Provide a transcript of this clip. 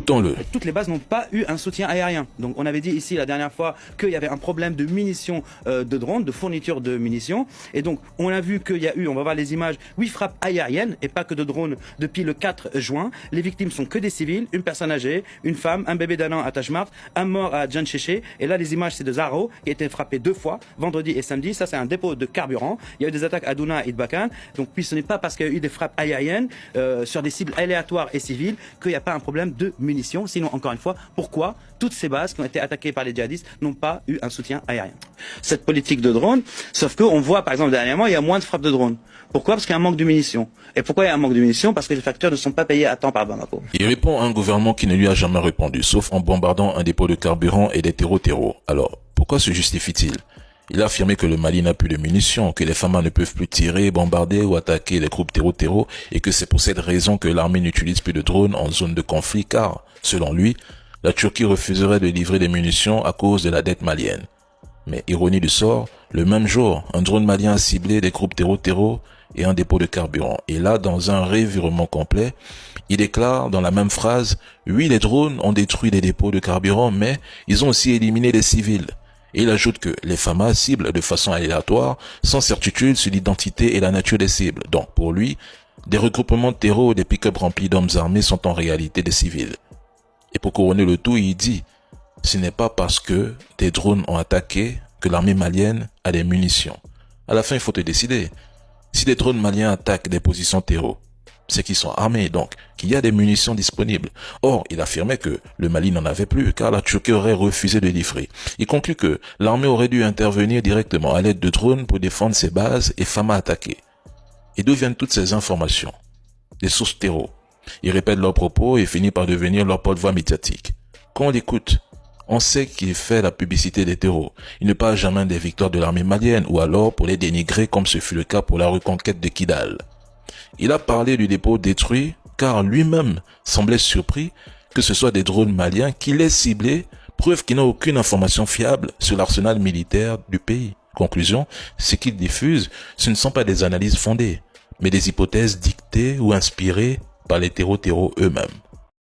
Écoutons-le. Toutes les bases n'ont pas eu un soutien aérien. Donc on avait dit ici la dernière fois qu'il y avait un problème de munitions de drones, de fourniture de munitions. Et donc on a vu qu'il y a eu, on va voir les images, 8 frappes aériennes et pas que de drones depuis le 4 juin. Les victimes sont que des civils, une personne âgée, une femme, un bébé d'1 an à Tajmart, un mort à Djancheché. Et là les images c'est de Zaro qui a été frappé 2 fois, vendredi et samedi. Ça c'est un dépôt de carburant. Il y a eu des attaques à Douna et Idbakan. Donc puis ce n'est pas parce qu'il y a eu des frappes aériennes sur des cibles aléatoires et civiles qu'il n'y a pas un problème de munitions. Sinon, encore une fois, pourquoi toutes ces bases qui ont été attaquées par les djihadistes n'ont pas eu un soutien aérien? Cette politique de drone, sauf qu'on voit par exemple dernièrement, il y a moins de frappes de drones. Pourquoi? Parce qu'il y a un manque de munitions. Et pourquoi il y a un manque de munitions? Parce que les facteurs ne sont pas payés à temps par Bamako. Il répond à un gouvernement qui ne lui a jamais répondu, sauf en bombardant un dépôt de carburant et des terreaux. Alors, pourquoi se justifie-t-il? Il a affirmé que le Mali n'a plus de munitions, que les FAMA ne peuvent plus tirer, bombarder ou attaquer les groupes terreaux et que c'est pour cette raison que l'armée n'utilise plus de drones en zone de conflit car, selon lui, la Turquie refuserait de livrer des munitions à cause de la dette malienne. Mais ironie du sort, le même jour, un drone malien a ciblé des groupes terreaux et un dépôt de carburant. Et là, dans un revirement complet, il déclare dans la même phrase, oui, les drones ont détruit des dépôts de carburant, mais ils ont aussi éliminé les civils. Et il ajoute que les FAMA ciblent de façon aléatoire, sans certitude sur l'identité et la nature des cibles. Donc, pour lui, des regroupements de terreaux ou des pick-up remplis d'hommes armés sont en réalité des civils. Et pour couronner le tout, il dit, ce n'est pas parce que des drones ont attaqué que l'armée malienne a des munitions. À la fin, il faut te décider. Si des drones maliens attaquent des positions terreaux, c'est qu'ils sont armés, donc qu'il y a des munitions disponibles. Or, il affirmait que le Mali n'en avait plus, car la Turquie aurait refusé de livrer. Il conclut que l'armée aurait dû intervenir directement à l'aide de drones pour défendre ses bases et FAMA attaquer. Et d'où viennent toutes ces informations? Des sources terreaux. Ils répètent leurs propos et finissent par devenir leur porte-voix médiatique. Quand on l'écoute, on sait qu'il fait la publicité des terreaux. Il ne parle jamais des victoires de l'armée malienne ou alors pour les dénigrer comme ce fut le cas pour la reconquête de Kidal. Il a parlé du dépôt détruit car lui-même semblait surpris que ce soit des drones maliens qui l'aient ciblé, preuve qu'il n'a aucune information fiable sur l'arsenal militaire du pays. Conclusion, ce qu'il diffuse, ce ne sont pas des analyses fondées, mais des hypothèses dictées ou inspirées par les terreaux eux-mêmes.